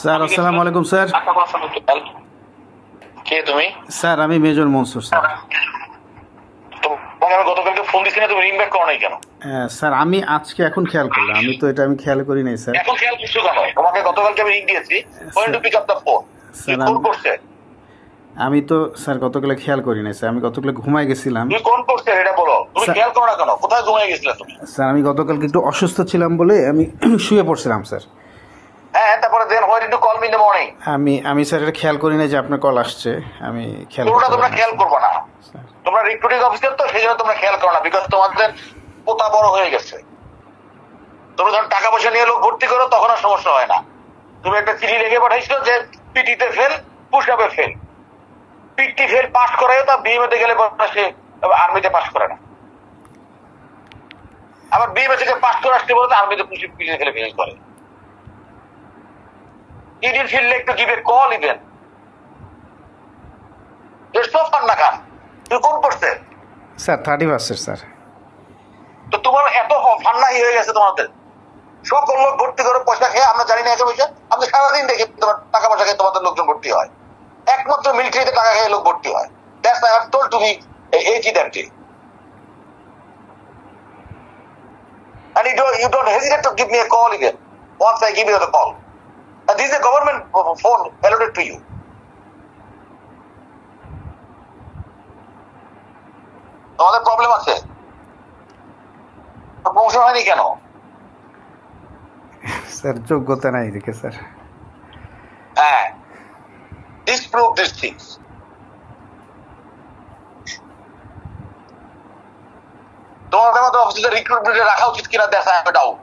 Sir আসসালামু আলাইকুম sir. কে তুমি? স্যার আমি মেজর মনসুর স্যার। তোমাকে আমি গতকালকে ফোন দিছি না, তুমি রিং ব্যাক করো নাই কেন? স্যার আমি আজকে এখন খেয়াল করলাম, আমি খেয়াল করি নাই স্যার। এখন খেয়াল করছো কেন? তোমাকে গতকালকে আমি রিং দিয়েছি, when to pick up the phone. Sir phone করছে? আমি তো স্যার গতকালে খেয়াল করি নাই স্যার, আমি গতকালে ঘুমাই গেছিলাম। তুমি কোন করছে এটা বলো, তুমি খেয়াল করো না কেন? কোথায় ঘুমিয়ে গেছিলে তুমি? স্যার আমি গতকালকে একটু অসুস্থ ছিলাম বলে আমি শুয়ে পড়ছিলাম স্যার। হ্যাঁ, তারপরে then why did you call me in the morning? আমি স্যার এটা খেয়াল করি নাই যে আপনার কল আসছে, আমি খেয়াল পুরোটা করতে তোমরা পারিনি, খেয়াল স্যার। করবে না, তোমরা রিক্রুটিং অফিসার তো, সেই জন্য তোমরা খেয়াল করো না, বিকজ তোমাদের পোতা বড় হয়ে গেছে। তুমি যখন টাকা পয়সা নিয়ে লোক ভর্তি করো তখন আর সমস্যা হয় না। তুমি একটা চিঠি লিখে পাঠাইছো যে পিটিতে ফেল, পুশ আপে ফেল। পিটি ফেল পাস করায় তা বিএমএতে গেলে সে আর্মিতে পাস করে না, আবার বিএমএ থেকে পাস করে আসতে বলতে আর্মিতে পিটিতে ফেলে ফেল করে। He didn't feel like to give a call even. It's so fun না কান। তুই কোন করছে? Sir 31 sir. তো তোমার এত ফান্নাই হয়ে গেছে তোমাদের, সকল লোক ভর্তি করে পয়সা খেয়ে, আমরা জানি না একে পয়সা, আমরা সারাদিন দেখি তোমার টাকা পয়সা খেয়ে তোমাদের লোকজন ভর্তি হয়, একমাত্র মিলিটারিতে টাকা খেয়ে লোক ভর্তি হয়। That's why I have told to me AG that day. And you don't hesitate to give me a call again once I give you the call. And this is a government phone allotted to you. তোমাদের problem আছে, promotion হয়নি কেন? Sir যোগ্যতা নাই দেখে sir. হ্যাঁ, disprove these things. তোমাদের মতো অফিসে রিক্রুটমেন্টে রাখা উচিত কিনা দেখা ডাউট।